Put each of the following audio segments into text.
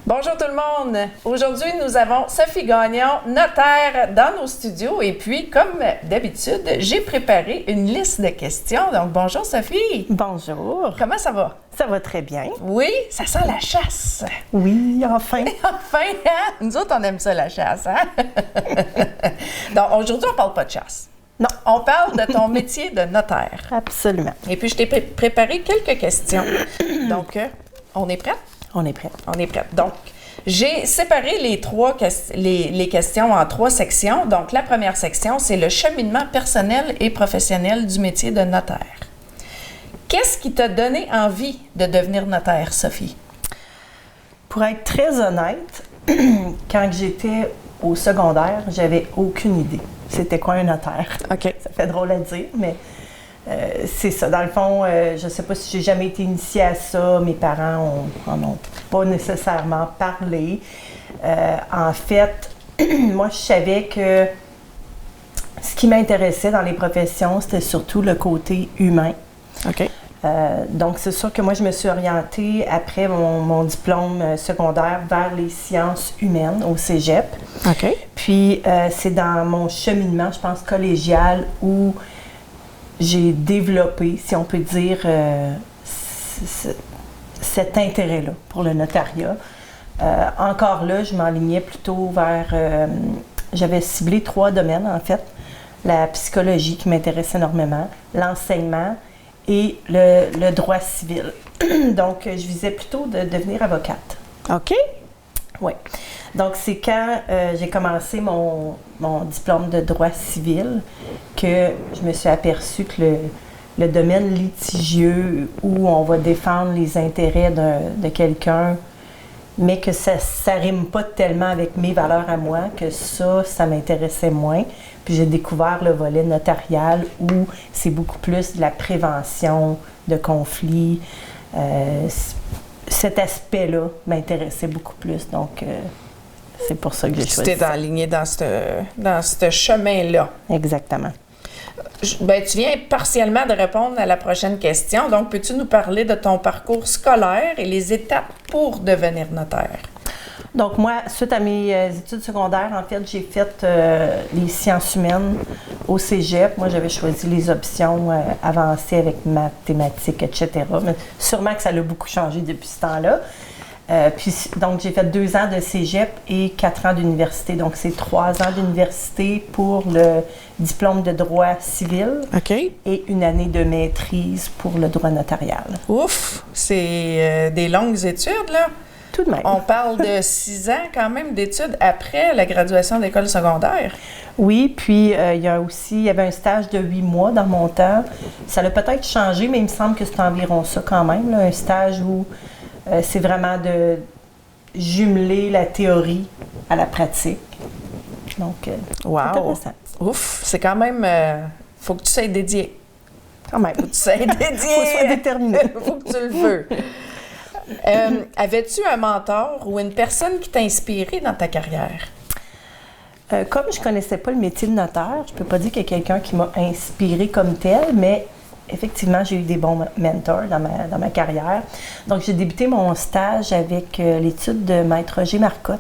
Bonjour tout le monde! Aujourd'hui, nous avons Sophie Gagnon, notaire, dans nos studios. Et puis, comme d'habitude, j'ai préparé une liste de questions. Donc, bonjour Sophie! Bonjour! Comment ça va? Ça va très bien. Oui, ça sent la chasse! Oui, enfin! Enfin, hein? Nous autres, on aime ça, la chasse, hein? Donc, aujourd'hui, on parle pas de chasse. Non. On parle de ton métier de notaire. Absolument. Et puis, je t'ai préparé quelques questions. Donc, on est prête? On est prêt. On est prête. Donc, j'ai séparé les questions en 3 sections. Donc, la première section, c'est le cheminement personnel et professionnel du métier de notaire. Qu'est-ce qui t'a donné envie de devenir notaire, Sophie? Pour être très honnête, quand j'étais au secondaire, j'avais aucune idée. C'était quoi un notaire? OK. Ça fait drôle à dire, mais c'est ça. Dans le fond, je ne sais pas si j'ai jamais été initiée à ça. Mes parents en ont pas nécessairement parlé. En fait, moi, je savais que ce qui m'intéressait dans les professions, c'était surtout le côté humain. OK. Donc, c'est sûr que moi, je me suis orientée après mon diplôme secondaire vers les sciences humaines au cégep. OK. Puis, c'est dans mon cheminement, je pense, collégial où j'ai développé, si on peut dire, cet intérêt-là pour le notariat. Encore là, je m'enlignais plutôt vers... j'avais ciblé 3 domaines, en fait. La psychologie qui m'intéresse énormément, l'enseignement et le droit civil. Donc, je visais plutôt de devenir avocate. OK. Oui. Donc, c'est quand j'ai commencé mon diplôme de droit civil que je me suis aperçue que le domaine litigieux où on va défendre les intérêts de quelqu'un, mais que ça ne rime pas tellement avec mes valeurs à moi, que ça m'intéressait moins. Puis j'ai découvert le volet notarial où c'est beaucoup plus de la prévention de conflits. Cet aspect-là m'intéressait beaucoup plus, donc c'est pour ça que j'ai choisi. Tu t'es enligné dans ce chemin-là. Exactement. Ben, tu viens partiellement de répondre à la prochaine question. Donc, peux-tu nous parler de ton parcours scolaire et les étapes pour devenir notaire? Donc, moi, suite à mes études secondaires, en fait, j'ai fait les sciences humaines au cégep. Moi, j'avais choisi les options avancées avec mathématiques, etc. Mais sûrement que ça a beaucoup changé depuis ce temps-là. Donc, j'ai fait 2 ans de cégep et 4 ans d'université. Donc, c'est 3 ans d'université pour le diplôme de droit civil. OK. Et 1 année de maîtrise pour le droit notarial. Ouf! C'est des longues études, là. Tout de même. On parle de 6 ans quand même d'études après la graduation d'école secondaire. Oui, puis il y avait un stage de 8 mois dans mon temps. Ça a peut-être changé, mais il me semble que c'est environ ça quand même, là, un stage où c'est vraiment de jumeler la théorie à la pratique. Donc, wow! intéressant. Ouf! C'est quand même... faut que tu sois dédié. Quand même. Faut que tu sois dédié. Faut que tu sois déterminé. Faut que tu le veux. Avais-tu un mentor ou une personne qui t'a inspiré dans ta carrière? Comme je ne connaissais pas le métier de notaire, je ne peux pas dire qu'il y a quelqu'un qui m'a inspiré comme tel, mais effectivement, j'ai eu des bons mentors dans ma carrière. Donc, j'ai débuté mon stage avec l'étude de Maître Roger Marcotte.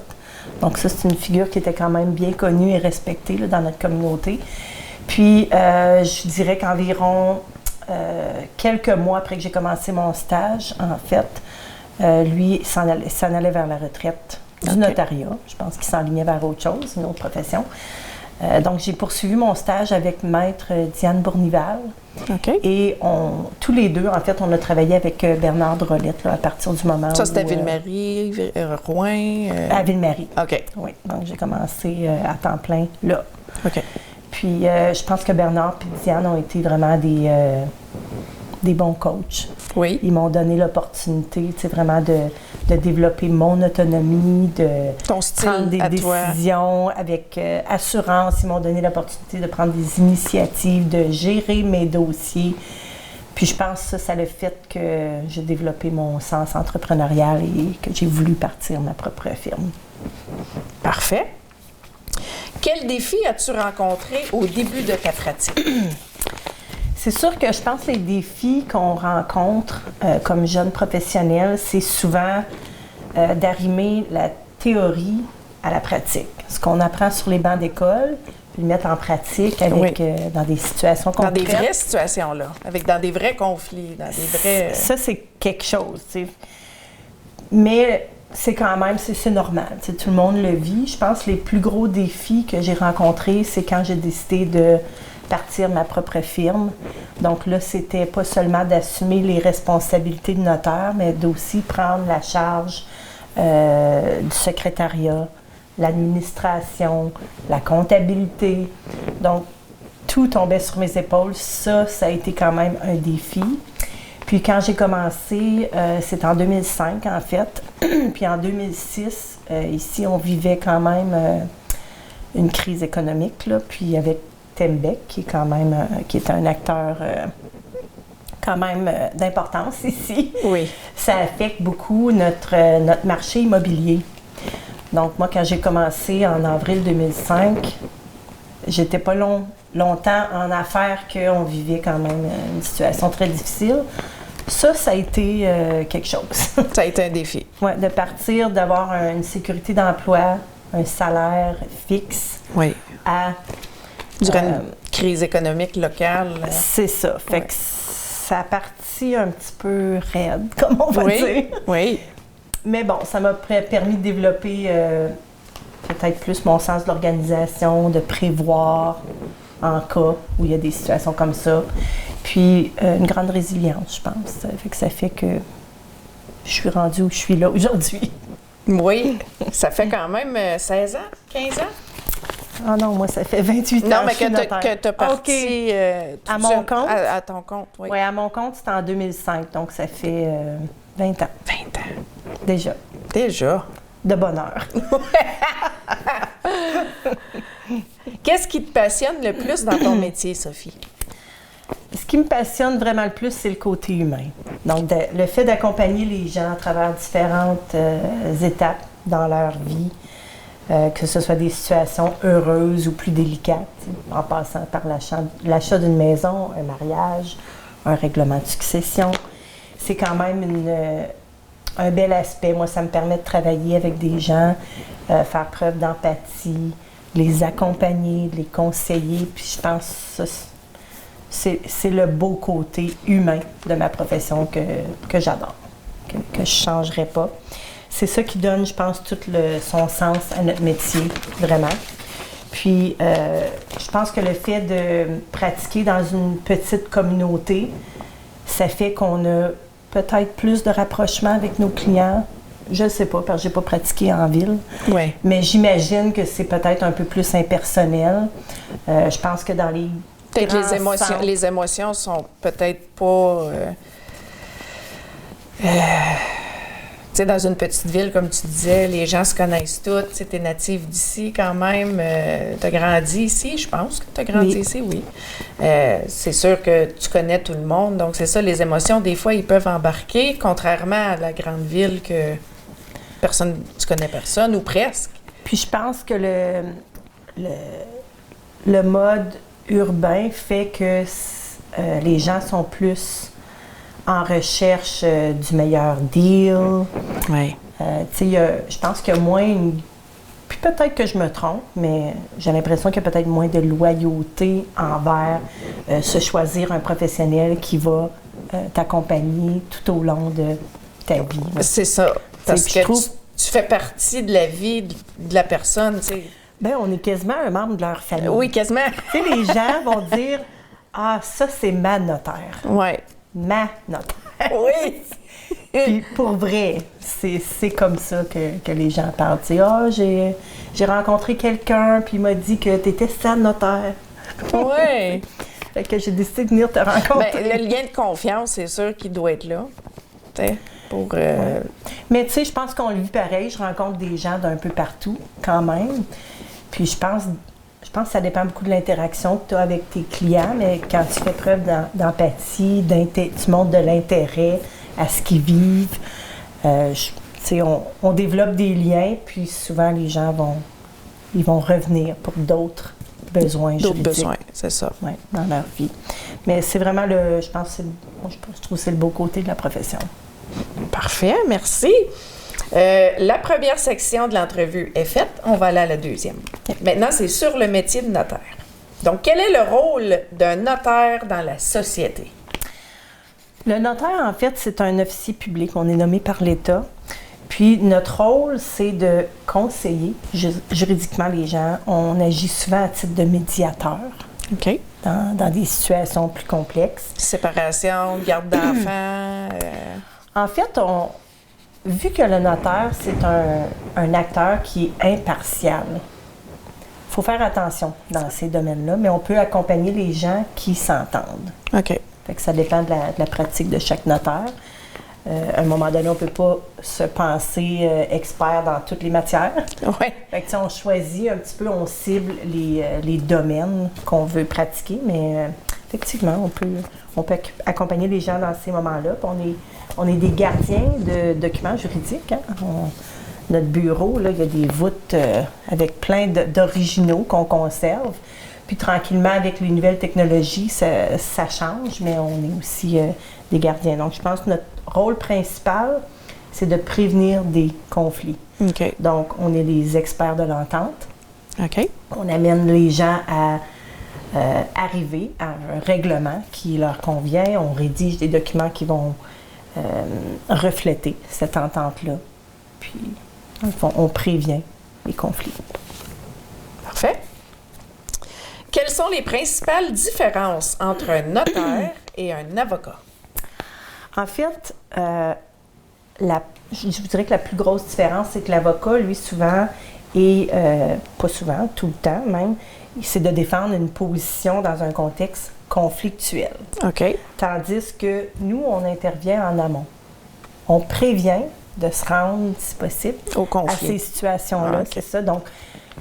Donc, ça, c'est une figure qui était quand même bien connue et respectée là, dans notre communauté. Puis, je dirais qu'environ quelques mois après que j'ai commencé mon stage, en fait, lui s'en allait vers la retraite du notariat. Je pense qu'il s'enlignait vers autre chose, une autre profession. Donc, j'ai poursuivi mon stage avec Maître Diane Bournival. OK. Et tous les deux, en fait, on a travaillé avec Bernard Drolette là, à partir du moment Ça, c'était à Ville-Marie, Rouen? À Ville-Marie. OK. Oui, donc j'ai commencé à temps plein là. OK. Puis, je pense que Bernard et Diane ont été vraiment des bons coachs. Oui. Ils m'ont donné l'opportunité, tu sais, vraiment de développer mon autonomie, de Ton style prendre des à décisions avec assurance. Ils m'ont donné l'opportunité de prendre des initiatives, de gérer mes dossiers. Puis je pense que ça a le fait que j'ai développé mon sens entrepreneurial et que j'ai voulu partir ma propre firme. Parfait. Quel défi as-tu rencontré au début de ta pratique? C'est sûr que je pense que les défis qu'on rencontre comme jeunes professionnels, c'est souvent d'arrimer la théorie à la pratique. Ce qu'on apprend sur les bancs d'école, puis le mettre en pratique avec, dans des situations concrètes. Dans des vraies situations, là. Dans des vrais conflits, dans des vrais... Ça, c'est quelque chose, tu sais. Mais c'est quand même, c'est normal. Tu sais, tout le monde le vit. Je pense que les plus gros défis que j'ai rencontrés, c'est quand j'ai décidé de partir ma propre firme. Donc là, c'était pas seulement d'assumer les responsabilités de notaire, mais d'aussi prendre la charge du secrétariat, l'administration, la comptabilité. Donc, tout tombait sur mes épaules. Ça a été quand même un défi. Puis quand j'ai commencé, c'est en 2005 en fait. Puis en 2006, ici, on vivait quand même une crise économique, là. Puis avec Tembec, qui est quand même qui est un acteur quand même d'importance ici. Oui. Ça affecte beaucoup notre marché immobilier. Donc moi, quand j'ai commencé en avril 2005, j'étais pas longtemps en affaires qu'on vivait quand même une situation très difficile. Ça a été quelque chose. Ça a été un défi. Oui, de partir, d'avoir une sécurité d'emploi, un salaire fixe. Oui. À... Durant une crise économique locale. C'est ça. Fait que ça a parti un petit peu raide, comme on va dire. Oui. Mais bon, ça m'a permis de développer peut-être plus mon sens de l'organisation, de prévoir en cas où il y a des situations comme ça. Puis une grande résilience, je pense. Ça fait que je suis rendue où je suis là aujourd'hui. Oui, ça fait quand même 16 ans, 15 ans? Ah non, moi, ça fait 28 ans non, mais que tu as parti à mon compte? À ton compte, oui. Oui, à mon compte, c'était en 2005, donc ça fait 20 ans. 20 ans. Déjà. Déjà. De bonheur. Qu'est-ce qui te passionne le plus dans ton métier, Sophie? Ce qui me passionne vraiment le plus, c'est le côté humain. Donc, le fait d'accompagner les gens à travers différentes étapes dans leur vie, que ce soit des situations heureuses ou plus délicates, en passant par l'achat d'une maison, un mariage, un règlement de succession. C'est quand même un bel aspect. Moi, ça me permet de travailler avec des gens, faire preuve d'empathie, les accompagner, les conseiller. Puis je pense que c'est le beau côté humain de ma profession que j'adore, que je ne changerais pas. C'est ça qui donne, je pense, tout son sens à notre métier, vraiment. Puis, je pense que le fait de pratiquer dans une petite communauté, ça fait qu'on a peut-être plus de rapprochement avec nos clients. Je ne sais pas, parce que je n'ai pas pratiqué en ville. Oui. Mais j'imagine que c'est peut-être un peu plus impersonnel. Je pense que dans les peut-être les émotions sont peut-être pas... tu sais, dans une petite ville, comme tu disais, les gens se connaissent tous. Tu es native d'ici quand même. Tu as grandi ici, je pense que tu as grandi ici, oui. C'est sûr que tu connais tout le monde. Donc, c'est ça, les émotions, des fois, ils peuvent embarquer, contrairement à la grande ville que tu connais personne ou presque. Puis, je pense que le mode urbain fait que les gens sont plus en recherche du meilleur deal. Oui. Tu sais, je pense qu'il y a moins... Puis peut-être que je me trompe, mais j'ai l'impression qu'il y a peut-être moins de loyauté envers se choisir un professionnel qui va t'accompagner tout au long de ta vie. C'est ça. Parce que tu fais partie de la vie de la personne, tu sais. Bien, on est quasiment un membre de leur famille. Oui, quasiment. Tu sais, les gens vont dire « Ah, ça, c'est ma notaire. » Oui. Ma notaire. Oui. Puis pour vrai, c'est comme ça que les gens parlent. Tu sais, « Ah, j'ai rencontré quelqu'un, puis il m'a dit que tu étais sa notaire. » Oui. Fait que j'ai décidé de venir te rencontrer. Bien, le lien de confiance, c'est sûr qu'il doit être là. Tu sais, pour... Ouais. Mais tu sais, je pense qu'on le vit pareil. Je rencontre des gens d'un peu partout, quand même. Puis je pense que ça dépend beaucoup de l'interaction que tu as avec tes clients, mais quand tu fais preuve d'empathie, tu montres de l'intérêt à ce qu'ils vivent, on développe des liens, puis souvent les gens vont revenir pour d'autres besoins juridiques. D'autres besoins, c'est ça. Oui, dans leur vie. Mais c'est vraiment je trouve que c'est le beau côté de la profession. Parfait, merci. La première section de l'entrevue est faite. On va aller à la deuxième. Maintenant, c'est sur le métier de notaire. Donc, quel est le rôle d'un notaire dans la société? Le notaire, en fait, c'est un officier public. On est nommé par l'État. Puis, notre rôle, c'est de conseiller juridiquement les gens. On agit souvent à titre de médiateur. OK. Dans des situations plus complexes. Séparation, garde d'enfants. En fait, vu que le notaire, c'est un acteur qui est impartial, il faut faire attention dans ces domaines-là, mais on peut accompagner les gens qui s'entendent. OK. Fait que ça dépend de la pratique de chaque notaire. À un moment donné, on ne peut pas se penser expert dans toutes les matières. Oui. Fait que, on choisit un petit peu, on cible les domaines qu'on veut pratiquer, mais effectivement, on peut accompagner les gens dans ces moments-là. Puis on est des gardiens de documents juridiques. Hein? Notre bureau, là, il y a des voûtes avec plein d'originaux qu'on conserve. Puis tranquillement, avec les nouvelles technologies, ça change, mais on est aussi des gardiens. Donc, je pense que notre rôle principal, c'est de prévenir des conflits. OK. Donc, on est les experts de l'entente. OK. On amène les gens à arriver à un règlement qui leur convient. On rédige des documents qui vont refléter cette entente-là. Puis, dans le fond, on prévient les conflits. Parfait. Quelles sont les principales différences entre un notaire et un avocat? En fait, je vous dirais que la plus grosse différence, c'est que l'avocat, lui, souvent, et pas souvent, tout le temps même, c'est de défendre une position dans un contexte conflictuel. OK. Tandis que nous, on intervient en amont. On prévient de se rendre, si possible, Au à conflit. ces situations-là. Ah, OK. C'est ça. Donc,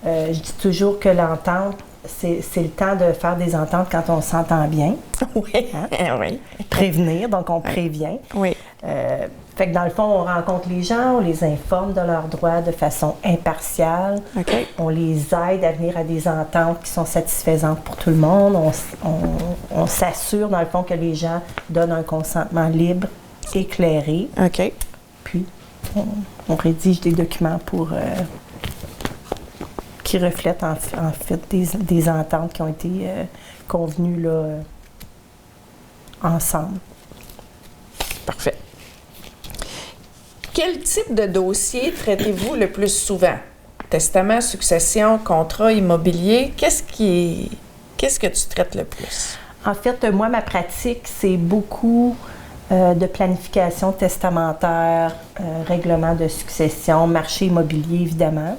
je dis toujours que l'entente, c'est le temps de faire des ententes quand on s'entend bien. Oui. Hein? Oui. Prévenir, donc on prévient. Oui. Fait que dans le fond, on rencontre les gens, on les informe de leurs droits de façon impartiale. OK. On les aide à venir à des ententes qui sont satisfaisantes pour tout le monde. On s'assure, dans le fond, que les gens donnent un consentement libre, éclairé. OK. Puis, on rédige des documents qui reflètent en fait des ententes qui ont été convenues là, ensemble. Parfait. Quel type de dossier traitez-vous le plus souvent? Testament, succession, contrat immobilier? Qu'est-ce que tu traites le plus? En fait, moi, ma pratique, c'est beaucoup de planification testamentaire, règlement de succession, marché immobilier, évidemment.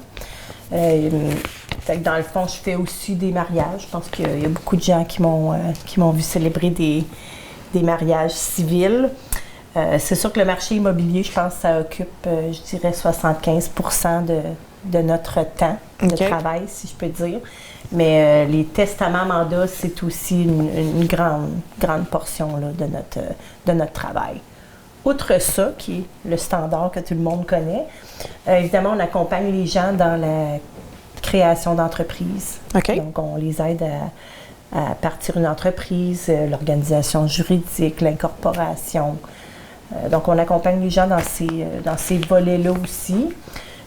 Fait que dans le fond, je fais aussi des mariages. Je pense qu'il y a beaucoup de gens qui m'ont vu célébrer des mariages civils. C'est sûr que le marché immobilier, je pense que ça occupe, je dirais, 75% de notre temps de travail, si je peux dire. Mais les testaments mandats, c'est aussi une grande portion là, de notre travail. Outre ça, qui est le standard que tout le monde connaît, évidemment, on accompagne les gens dans la création d'entreprises. OK. Donc, on les aide à partir une entreprise, l'organisation juridique, l'incorporation. Donc, on accompagne les gens dans ces volets-là aussi.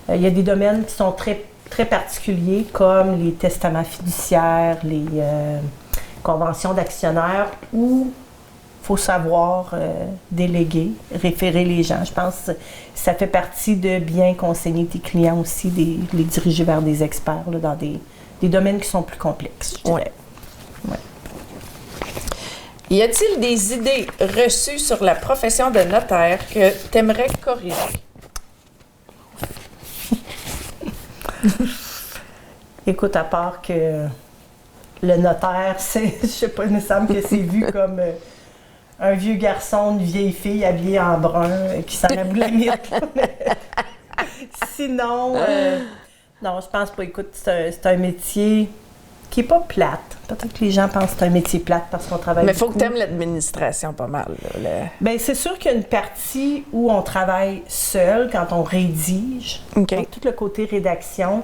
Il y a des domaines qui sont très, très particuliers, comme les testaments fiduciaires, les conventions d'actionnaires, où il faut savoir déléguer, référer les gens. Je pense que ça fait partie de bien conseiller tes clients aussi, les diriger vers des experts là, dans des domaines qui sont plus complexes, je dirais. Ouais. Y a-t-il des idées reçues sur la profession de notaire que tu aimerais corriger? Écoute, à part que le notaire, je sais pas, il me semble que c'est vu comme un vieux garçon, une vieille fille habillée en brun qui s'en aboulamite. Sinon, non, je pense pas. Écoute, c'est un métier qui est pas plate. Peut-être que les gens pensent que c'est un métier plate parce qu'on travaille Mais il beaucoup. faut que tu aimes l'administration pas mal. Là, Bien, c'est sûr qu'il y a une partie où on travaille seul quand on rédige. OK. Donc, tout le côté rédaction,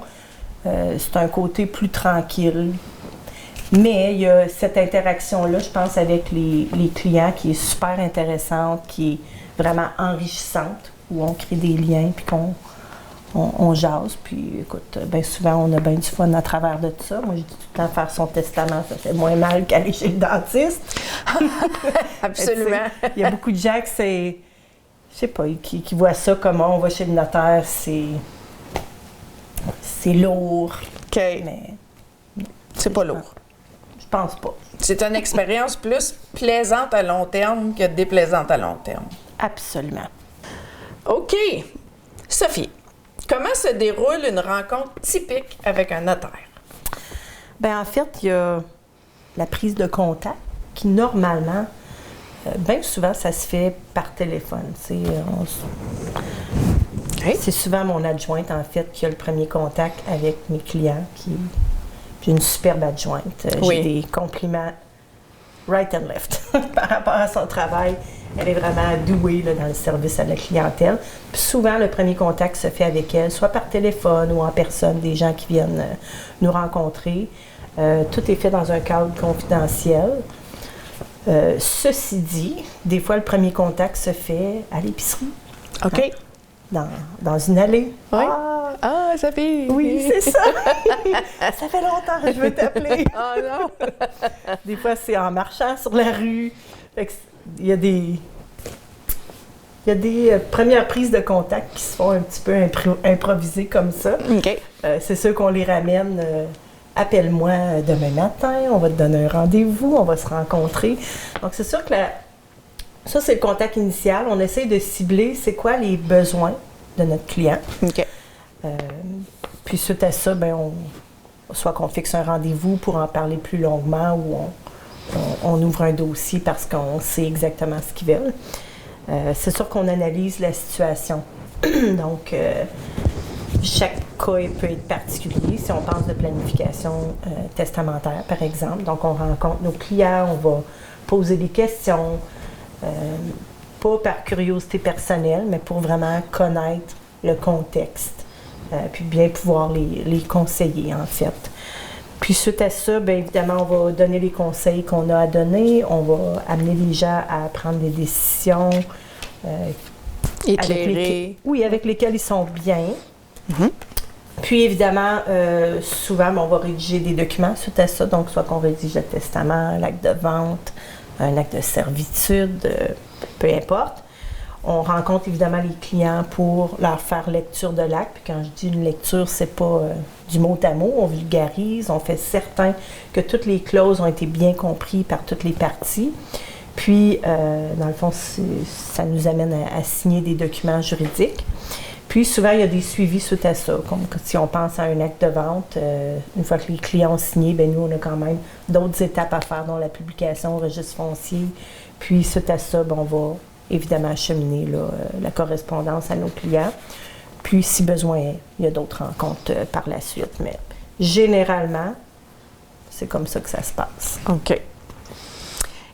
c'est un côté plus tranquille. Mais il y a cette interaction-là, je pense, avec les clients qui est super intéressante, qui est vraiment enrichissante, où on crée des liens puis on jase, puis écoute, bien souvent, on a bien du fun à travers de tout ça. Moi, je dis tout le temps, faire son testament, ça fait moins mal qu'aller chez le dentiste. Absolument. Il y a beaucoup de gens que c'est, je sais pas, qui voient ça comme on va chez le notaire, c'est lourd. OK. Mais C'est pas lourd. je pense pas. C'est une expérience plus plaisante à long terme que déplaisante à long terme. Absolument. OK. Sophie, comment se déroule une rencontre typique avec un notaire? Bien, en fait, il y a la prise de contact qui, normalement, bien souvent, ça se fait par téléphone. C'est souvent mon adjointe, en fait, qui a le premier contact avec mes clients. J'ai une superbe adjointe. Oui. J'ai des compliments right and left par rapport à son travail. Elle est vraiment douée là, dans le service à la clientèle. Puis souvent, le premier contact se fait avec elle, soit par téléphone ou en personne, des gens qui viennent nous rencontrer. Tout est fait dans un cadre confidentiel. Ceci dit, des fois, le premier contact se fait à l'épicerie. OK. Dans une allée. Oui. Ah, Sophie! oui, c'est ça! Ça fait longtemps que je veux t'appeler. Ah non! Des fois, c'est en marchant sur la rue. Il y a des premières prises de contact qui se font un petit peu improvisées comme ça. OK. C'est sûr qu'on les ramène. Appelle-moi demain matin, on va te donner un rendez-vous, on va se rencontrer. Donc, c'est sûr que ça, c'est le contact initial. On essaie de cibler c'est quoi les besoins de notre client. OK. Puis suite à ça, soit qu'on fixe un rendez-vous pour en parler plus longuement ou on ouvre un dossier parce qu'on sait exactement ce qu'ils veulent. C'est sûr qu'on analyse la situation. Donc, chaque cas peut être particulier. Si on pense de planification testamentaire, par exemple, donc on rencontre nos clients, on va poser des questions, pas par curiosité personnelle, mais pour vraiment connaître le contexte, puis bien pouvoir les conseiller, en fait. Puis suite à ça, bien évidemment, on va donner les conseils qu'on a à donner, on va amener les gens à prendre des décisions avec lesquelles ils sont bien. Mm-hmm. Puis évidemment, souvent, on va rédiger des documents suite à ça, donc soit qu'on rédige le testament, l'acte de vente, un acte de servitude, peu importe. On rencontre évidemment les clients pour leur faire lecture de l'acte. Puis quand je dis une lecture, c'est pas du mot à mot, on vulgarise, on fait certain que toutes les clauses ont été bien comprises par toutes les parties. Puis, dans le fond, ça nous amène à signer des documents juridiques. Puis souvent, il y a des suivis suite à ça. Comme si on pense à un acte de vente, une fois que les clients ont signé, bien nous, on a quand même d'autres étapes à faire, dont la publication au registre foncier. Puis suite à ça, on va évidemment acheminer la correspondance à nos clients. Puis, si besoin, il y a d'autres rencontres par la suite. Mais généralement, c'est comme ça que ça se passe. OK.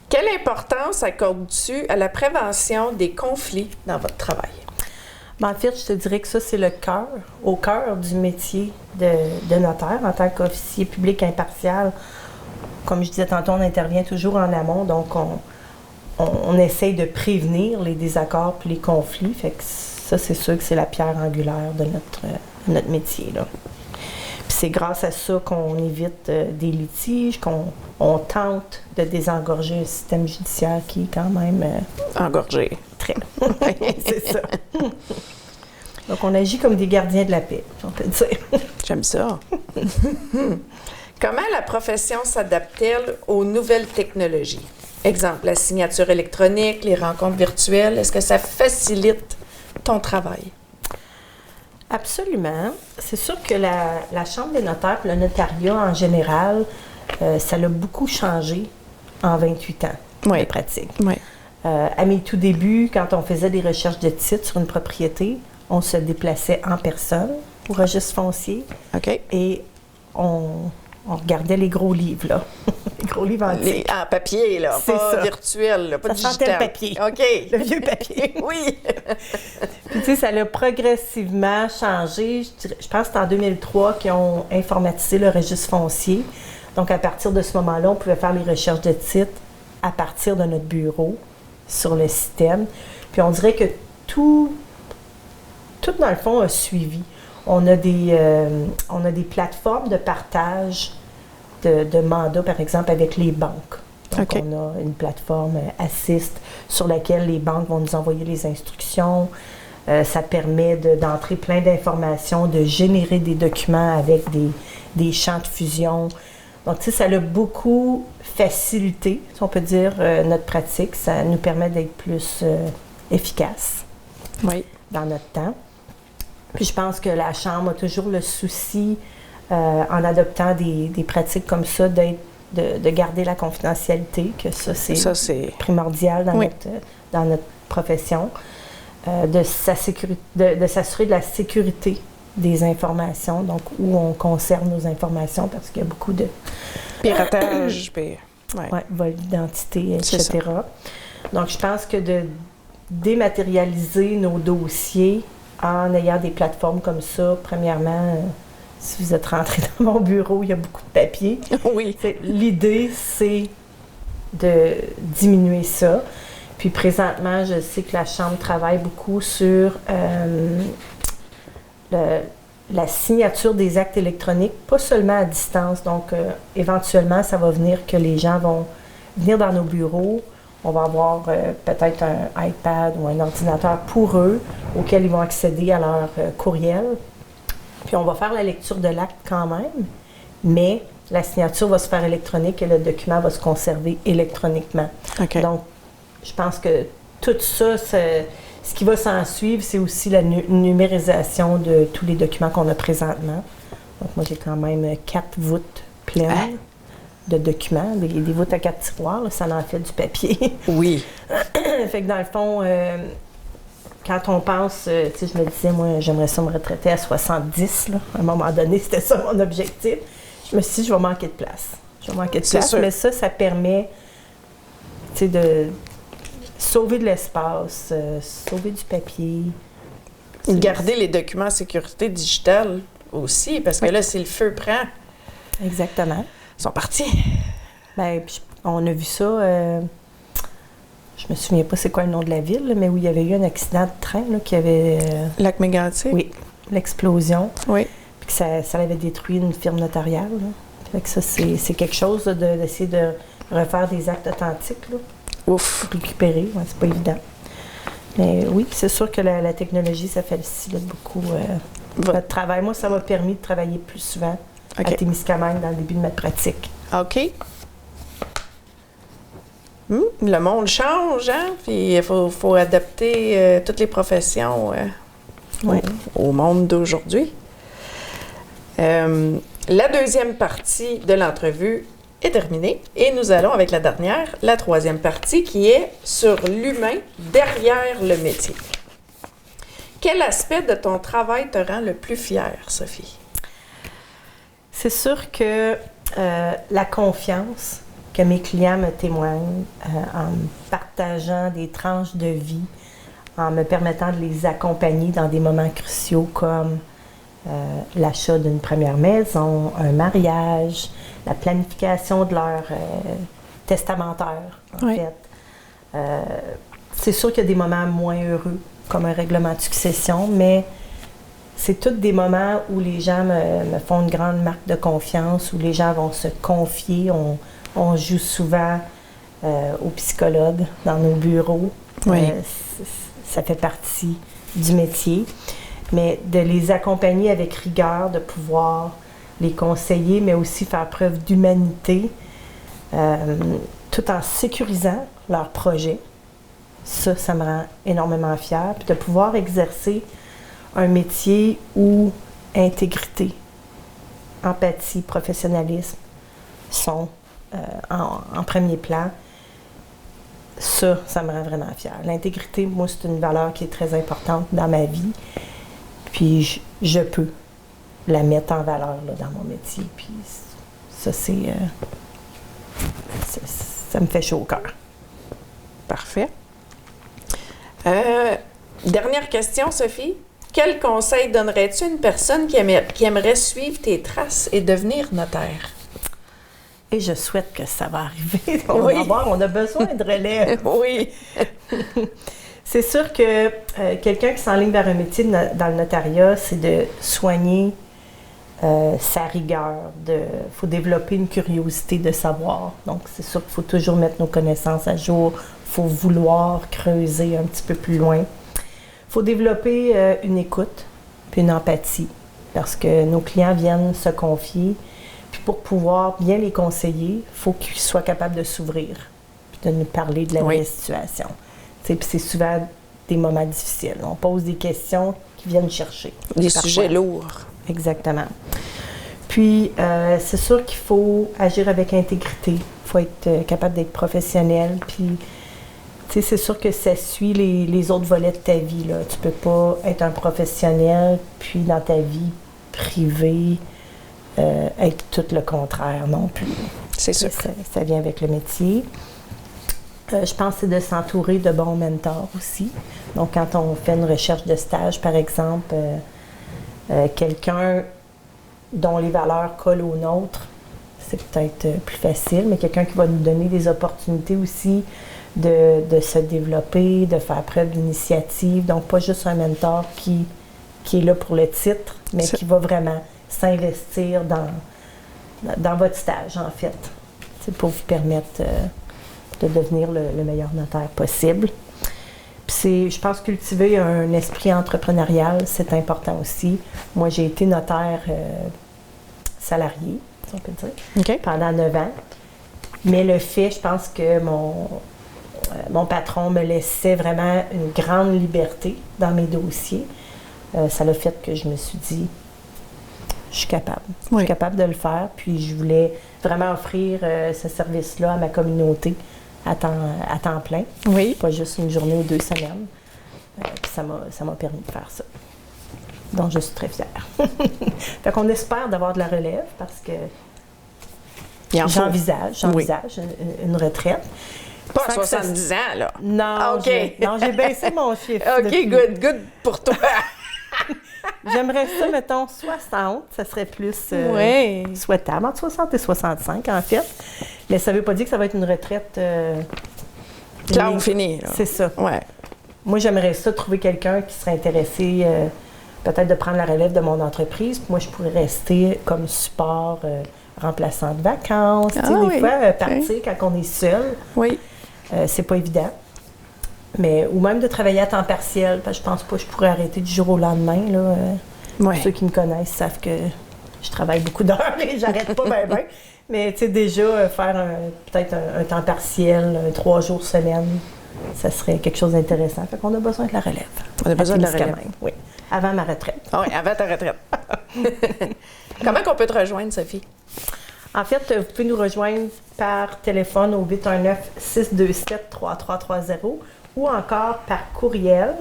Quelle importance accordes-tu à la prévention des conflits dans votre travail? Ben, en fait, je te dirais que ça, c'est au cœur du métier de notaire. En tant qu'officier public impartial, comme je disais tantôt, on intervient toujours en amont, donc on essaye de prévenir les désaccords puis les conflits. Fait que ça, c'est sûr que c'est la pierre angulaire de notre métier, là. Puis c'est grâce à ça qu'on évite des litiges, qu'on tente de désengorger un système judiciaire qui est quand même... Engorgé. Très. C'est ça. Donc, on agit comme des gardiens de la paix, on peut dire. J'aime ça. Comment la profession s'adapte-t-elle aux nouvelles technologies? Exemple, la signature électronique, les rencontres virtuelles. Est-ce que ça facilite ton travail? Absolument. C'est sûr que la Chambre des notaires, le notariat en général, ça l'a beaucoup changé en 28 ans de pratique. Oui. À mes tout débuts, quand on faisait des recherches de titres sur une propriété, on se déplaçait en personne au registre foncier. OK. Et on regardait les gros livres, là. Les gros livres antiques. En papier, là, C'est pas ça. virtuel, là, pas ça digital. sentait le papier. OK. Le vieux papier. Oui. Puis, tu sais, ça a progressivement changé. Je pense que c'est en 2003 qu'ils ont informatisé le registre foncier. Donc, à partir de ce moment-là, on pouvait faire les recherches de titres à partir de notre bureau sur le système. Puis, on dirait que tout dans le fond, a suivi. On a des plateformes de partage de mandats, par exemple, avec les banques. Donc, on a une plateforme Assist sur laquelle les banques vont nous envoyer les instructions. Ça permet d'entrer plein d'informations, de générer des documents avec des champs de fusion. Donc, tu sais, ça a beaucoup facilité, si on peut dire, notre pratique. Ça nous permet d'être plus efficace dans notre temps. Puis, je pense que la Chambre a toujours le souci, en adoptant des pratiques comme ça, de garder la confidentialité, que ça, c'est primordial dans notre profession. De s'assurer de la sécurité des informations, donc où on conserve nos informations, parce qu'il y a beaucoup de piratage, vol d'identité, etc. Donc, je pense que de dématérialiser nos dossiers en ayant des plateformes comme ça, premièrement, si vous êtes rentré dans mon bureau, il y a beaucoup de papier. Oui. L'idée, c'est de diminuer ça. Puis présentement, je sais que la Chambre travaille beaucoup sur la signature des actes électroniques, pas seulement à distance. Donc, éventuellement, ça va venir que les gens vont venir dans nos bureaux. On va avoir peut-être un iPad ou un ordinateur pour eux, auquel ils vont accéder à leur courriel. Puis on va faire la lecture de l'acte quand même, mais la signature va se faire électronique et le document va se conserver électroniquement. Donc, je pense que tout ça, ce qui va s'en suivre, c'est aussi la numérisation de tous les documents qu'on a présentement. Donc, moi, j'ai quand même 4 voûtes pleines de documents, des voûtes à 4 tiroirs, là, ça en fait du papier. Oui. Fait que dans le fond, quand on pense, tu sais, je me disais, moi, j'aimerais ça me retraiter à 70, là. À un moment donné, c'était ça mon objectif. Je me suis dit, je vais manquer de place. Mais ça permet, tu sais, de sauver de l'espace, sauver du papier. Garder les documents en sécurité digitale aussi, parce que là, si le feu prend... Exactement. Ils sont partis. Bien, on a vu ça, je me souviens pas c'est quoi le nom de la ville, là, mais où il y avait eu un accident de train, là, qui avait... Lac Mégantic? Oui, l'explosion. Oui. Puis que ça avait détruit une firme notariale, là. Fait que ça, c'est quelque chose là, d'essayer de refaire des actes authentiques, là. Ouf! Récupérer, c'est pas évident. Mais oui, c'est sûr que la technologie, ça facilite beaucoup notre travail. Moi, ça m'a permis de travailler plus souvent à Témiscamingue dans le début de ma pratique. OK. Le monde change, hein? Puis il faut adapter toutes les professions au monde d'aujourd'hui. La deuxième partie de l'entrevue est terminée et nous allons avec la dernière, la troisième partie, qui est sur l'humain derrière le métier. Quel aspect de ton travail te rend le plus fière, Sophie? C'est sûr que la confiance que mes clients me témoignent en me partageant des tranches de vie, en me permettant de les accompagner dans des moments cruciaux comme l'achat d'une première maison, un mariage, la planification de leur testamentaire, en fait. C'est sûr qu'il y a des moments moins heureux, comme un règlement de succession, mais c'est tous des moments où les gens me font une grande marque de confiance, où les gens vont se confier. On joue souvent aux psychologues dans nos bureaux. Ça fait partie du métier. Mais de les accompagner avec rigueur, de pouvoir les conseiller, mais aussi faire preuve d'humanité, tout en sécurisant leur projet. Ça me rend énormément fière. Puis de pouvoir exercer un métier où intégrité, empathie, professionnalisme sont en premier plan. Ça me rend vraiment fière. L'intégrité, moi, c'est une valeur qui est très importante dans ma vie. Puis je peux la mettre en valeur là, dans mon métier. Puis ça, ça me fait chaud au cœur. Parfait. Dernière question, Sophie. Quel conseil donnerais-tu à une personne qui aimerait suivre tes traces et devenir notaire? Et je souhaite que ça va arriver. On a besoin de relève. Oui. C'est sûr que quelqu'un qui s'enligne vers un métier dans le notariat, c'est de soigner sa rigueur. Il faut développer une curiosité de savoir. Donc, c'est sûr qu'il faut toujours mettre nos connaissances à jour. Il faut vouloir creuser un petit peu plus loin. Il faut développer une écoute puis une empathie parce que nos clients viennent se confier. Puis pour pouvoir bien les conseiller, il faut qu'ils soient capables de s'ouvrir puis de nous parler de la vraie situation. Puis c'est souvent des moments difficiles. On pose des questions qui viennent chercher. Des sujets lourds. Exactement. Puis, c'est sûr qu'il faut agir avec intégrité. Il faut être capable d'être professionnel. Puis, tu sais, c'est sûr que ça suit les autres volets de ta vie, là. Tu peux pas être un professionnel, puis dans ta vie privée, être tout le contraire non plus. C'est sûr. Ça vient avec le métier. Je pense que c'est de s'entourer de bons mentors aussi. Donc, quand on fait une recherche de stage, par exemple, quelqu'un dont les valeurs collent aux nôtres, c'est peut-être plus facile, mais quelqu'un qui va nous donner des opportunités aussi de se développer, de faire preuve d'initiative. Donc, pas juste un mentor qui est là pour le titre, mais qui va vraiment s'investir dans votre stage, en fait. C'est pour vous permettre de devenir le meilleur notaire possible. Puis je pense cultiver un esprit entrepreneurial, c'est important aussi. Moi, j'ai été notaire salarié, si on peut dire, pendant 9 ans. Mais le fait, je pense que mon patron me laissait vraiment une grande liberté dans mes dossiers. Ça l'a fait que je me suis dit, je suis capable. Je suis capable de le faire. Puis je voulais vraiment offrir ce service-là à ma communauté à temps plein. Oui. Pas juste une journée ou 2 semaines. Puis ça m'a permis de faire ça. Donc, je suis très fière. Fait qu'on espère d'avoir de la relève parce que j'envisage une retraite. Pas à 70 ans, là. Non, j'ai baissé mon chiffre. OK, good pour toi. J'aimerais ça, mettons, 60. Ça serait plus souhaitable. Entre 60 et 65, en fait. Mais ça ne veut pas dire que ça va être une retraite... claire ou finie, là. C'est ça. Ouais. Moi, j'aimerais ça, trouver quelqu'un qui serait intéressé peut-être de prendre la relève de mon entreprise. Puis moi, je pourrais rester comme support remplaçant de vacances. Des fois, partir quand on est seul. Oui. C'est pas évident. Mais, ou même de travailler à temps partiel, parce que je pense pas que je pourrais arrêter du jour au lendemain. Là. Ceux qui me connaissent savent que je travaille beaucoup d'heures et j'arrête pas bien. Mais tu sais, déjà, faire peut-être un temps partiel, 3 jours semaine, ça serait quelque chose d'intéressant. Fait qu'on a besoin de la relève. On a besoin de la relève. Oui, avant ma retraite. Oui, avant ta retraite. Comment on peut te rejoindre, Sophie? En fait, vous pouvez nous rejoindre par téléphone au 819-627-3330 ou encore par courriel.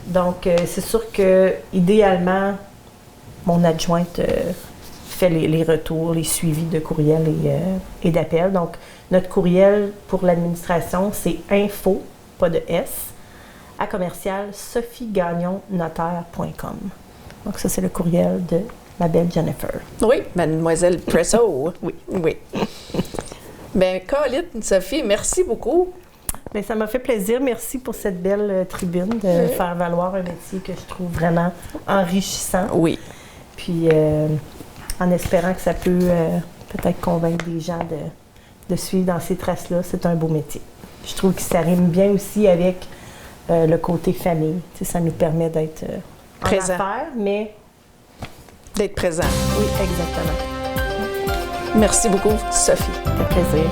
Donc, c'est sûr que idéalement, mon adjointe fait les retours, les suivis de courriel et d'appel. Donc, notre courriel pour l'administration, c'est info, pas de S, à commercial sophiegagnon-notaire.com. Donc, ça, c'est le courriel de ma belle Jennifer. Oui, mademoiselle Presso. Oui. Bien, Colin, Sophie, merci beaucoup. Bien, ça m'a fait plaisir. Merci pour cette belle tribune de faire valoir un métier que je trouve vraiment enrichissant. Oui. Puis, en espérant que ça peut peut-être convaincre des gens de suivre dans ces traces-là, c'est un beau métier. Je trouve que ça rime bien aussi avec le côté famille. Tu sais, ça nous permet d'être en affaires, mais... D'être présent. Oui, exactement. Merci beaucoup, Sophie. Ça fait plaisir.